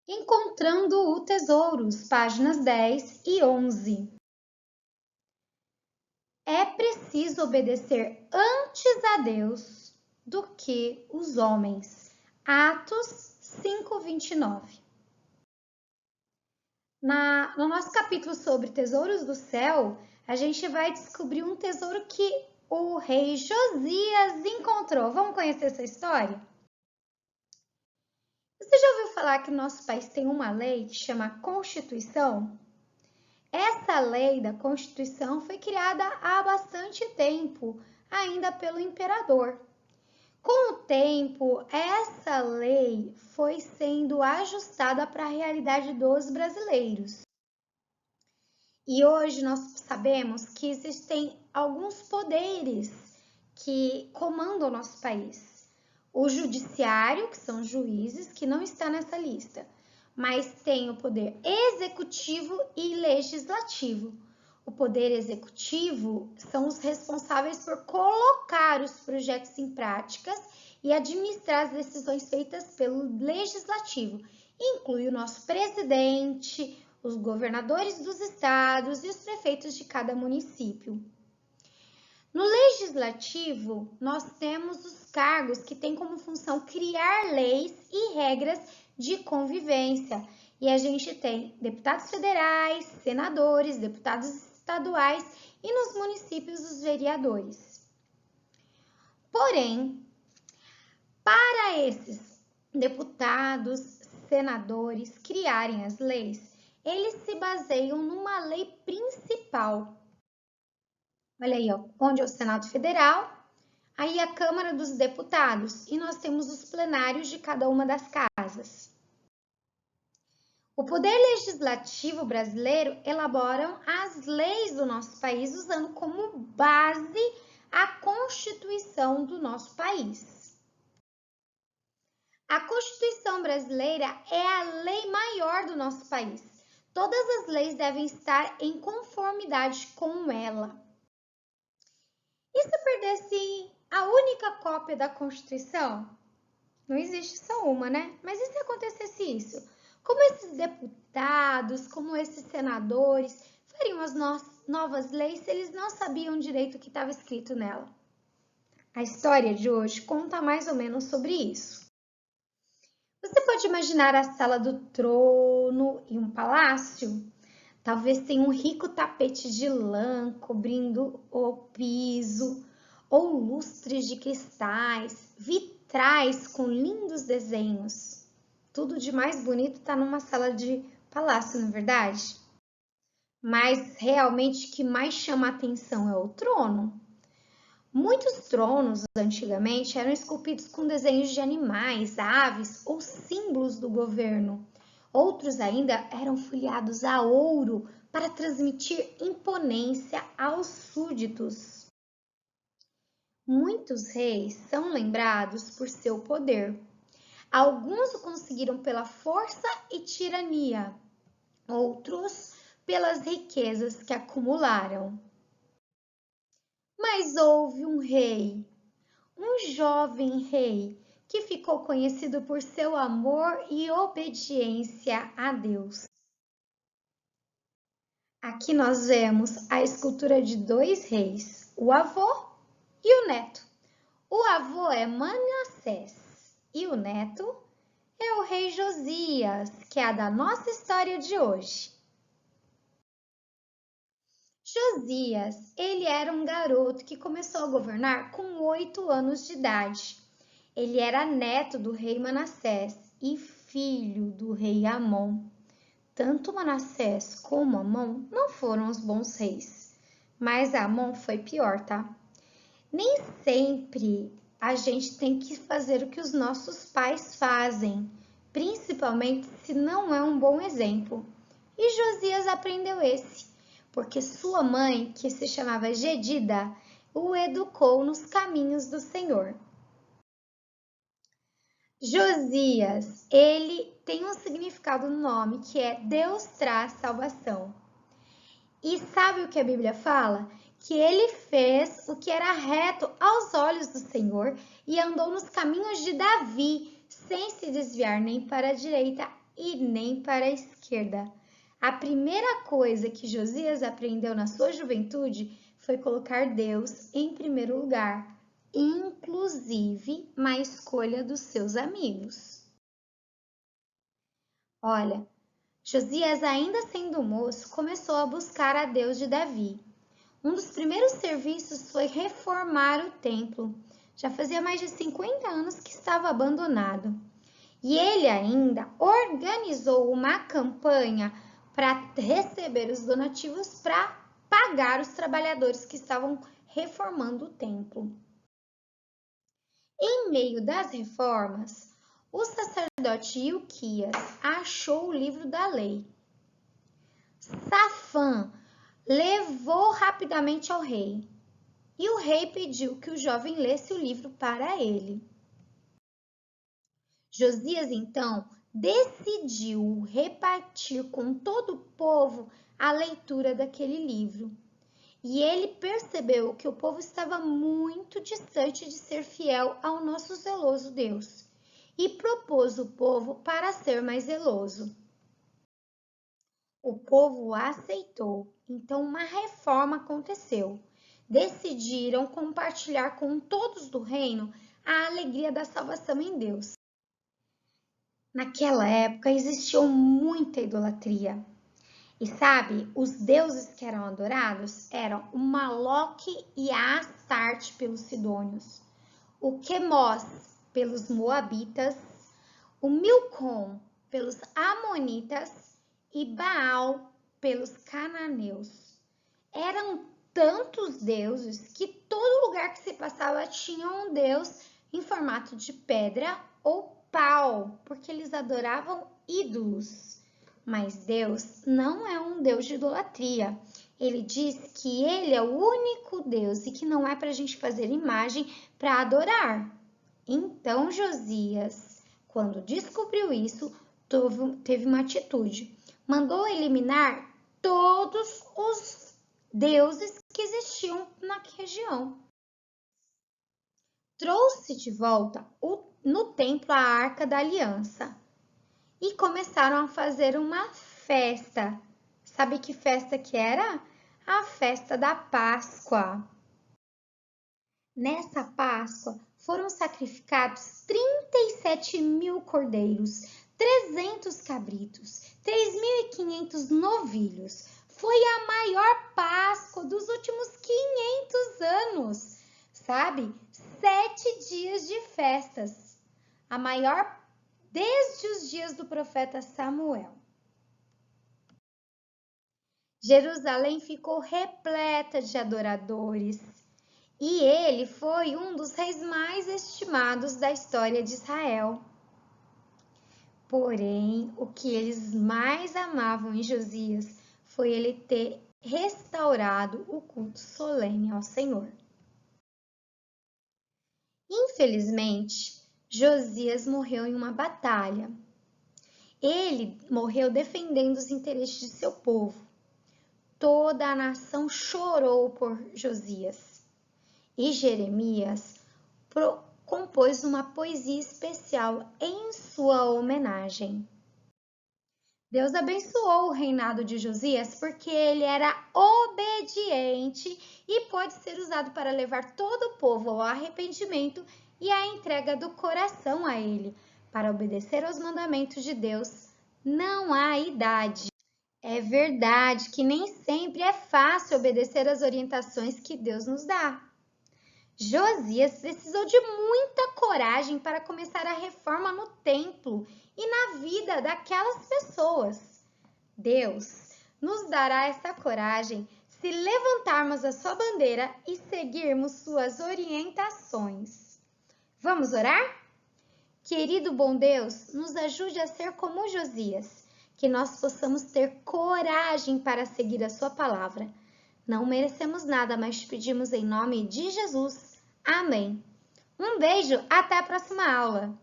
Encontrando o Tesouros, páginas 10 e 11. É preciso obedecer antes a Deus do que os homens. Atos 5:29. No nosso capítulo sobre tesouros do céu, a gente vai descobrir um tesouro que o rei Josias encontrou. Vamos conhecer essa história? Você já ouviu falar que no nosso país tem uma lei que chama Constituição? Essa lei da Constituição foi criada há bastante tempo, ainda pelo imperador. Com o tempo, essa lei foi sendo ajustada para a realidade dos brasileiros. E hoje nós sabemos que existem alguns poderes que comandam o nosso país. O judiciário, que são juízes, que não está nessa lista, mas tem o poder executivo e legislativo. O poder executivo são os responsáveis por colocar os projetos em práticas e administrar as decisões feitas pelo legislativo. Inclui o nosso presidente, os governadores dos estados e os prefeitos de cada município. No legislativo, nós temos os cargos que têm como função criar leis e regras de convivência. E a gente tem deputados federais, senadores, deputados estaduais e nos municípios os vereadores. Porém, para esses deputados, senadores criarem as leis, eles se baseiam numa lei principal. Olha aí, ó, onde é o Senado Federal, aí a Câmara dos Deputados, e nós temos os plenários de cada uma das casas. O Poder Legislativo brasileiro elabora as leis do nosso país usando como base a Constituição do nosso país. A Constituição brasileira é a lei maior do nosso país. Todas as leis devem estar em conformidade com ela. E se eu perdesse a única cópia da Constituição? Não existe só uma, né? Mas e se acontecesse isso? Como esses deputados, como esses senadores fariam as novas leis se eles não sabiam direito o que estava escrito nela? A história de hoje conta mais ou menos sobre isso. Você pode imaginar a sala do trono e um palácio? Talvez tenha um rico tapete de lã cobrindo o piso, ou lustres de cristais, vitrais com lindos desenhos. Tudo de mais bonito está numa sala de palácio, não é verdade? Mas realmente o que mais chama a atenção é o trono. Muitos tronos antigamente eram esculpidos com desenhos de animais, aves ou símbolos do governo. Outros ainda eram folheados a ouro para transmitir imponência aos súditos. Muitos reis são lembrados por seu poder. Alguns o conseguiram pela força e tirania, outros pelas riquezas que acumularam. Mas houve um rei, um jovem rei, que ficou conhecido por seu amor e obediência a Deus. Aqui nós vemos a escultura de dois reis, o avô e o neto. O avô é Manassés e o neto é o rei Josias, que é a da nossa história de hoje. Josias, ele era um garoto que começou a governar com 8 anos de idade. Ele era neto do rei Manassés e filho do rei Amon. Tanto Manassés como Amon não foram os bons reis, mas Amon foi pior, tá? Nem sempre a gente tem que fazer o que os nossos pais fazem, principalmente se não é um bom exemplo. E Josias aprendeu esse, porque sua mãe, que se chamava Gedida, o educou nos caminhos do Senhor. Josias, ele tem um significado no nome que é Deus traz salvação. E sabe o que a Bíblia fala? Que ele fez o que era reto aos olhos do Senhor e andou nos caminhos de Davi, sem se desviar nem para a direita e nem para a esquerda. A primeira coisa que Josias aprendeu na sua juventude foi colocar Deus em primeiro lugar, inclusive na escolha dos seus amigos. Olha, Josias, ainda sendo moço, começou a buscar a Deus de Davi. Um dos primeiros serviços foi reformar o templo. Já fazia mais de 50 anos que estava abandonado. E ele ainda organizou uma campanha para receber os donativos para pagar os trabalhadores que estavam reformando o templo. Em meio das reformas, o sacerdote Ilquias achou o livro da lei. Safã levou rapidamente ao rei, e o rei pediu que o jovem lesse o livro para ele. Josias, então, decidiu repartir com todo o povo a leitura daquele livro. E ele percebeu que o povo estava muito distante de ser fiel ao nosso zeloso Deus e propôs o povo para ser mais zeloso. O povo aceitou, então uma reforma aconteceu. Decidiram compartilhar com todos do reino a alegria da salvação em Deus. Naquela época existia muita idolatria. E sabe, os deuses que eram adorados eram o Moloque e a Astarte pelos sidônios, o Quemós pelos moabitas, o Milcom pelos amonitas e Baal pelos cananeus. Eram tantos deuses que todo lugar que se passava tinha um deus em formato de pedra ou pau, porque eles adoravam ídolos. Mas Deus não é um Deus de idolatria. Ele diz que Ele é o único Deus e que não é para a gente fazer imagem para adorar. Então Josias, quando descobriu isso, teve uma atitude. Mandou eliminar todos os deuses que existiam na região. Trouxe de volta no templo a Arca da Aliança e começaram a fazer uma festa. Sabe que festa que era? A festa da Páscoa. Nessa Páscoa foram sacrificados 37.000 cordeiros, 300 cabritos, 3.500 novilhos. Foi a maior Páscoa dos últimos 500 anos, sabe? 7 dias de festas, a maior desde os dias do profeta Samuel. Jerusalém ficou repleta de adoradores e ele foi um dos reis mais estimados da história de Israel. Porém, o que eles mais amavam em Josias foi ele ter restaurado o culto solene ao Senhor. Infelizmente, Josias morreu em uma batalha. Ele morreu defendendo os interesses de seu povo. Toda a nação chorou por Josias. E Jeremias compôs uma poesia especial em sua homenagem. Deus abençoou o reinado de Josias porque ele era obediente e pode ser usado para levar todo o povo ao arrependimento e à entrega do coração a ele. Para obedecer aos mandamentos de Deus, não há idade. É verdade que nem sempre é fácil obedecer às orientações que Deus nos dá. Josias precisou de muita coragem para começar a reforma no templo e na vida daquelas pessoas. Deus nos dará essa coragem se levantarmos a sua bandeira e seguirmos suas orientações. Vamos orar? Querido bom Deus, nos ajude a ser como Josias, que nós possamos ter coragem para seguir a sua palavra. Não merecemos nada, mas te pedimos em nome de Jesus. Amém. Um beijo, até a próxima aula!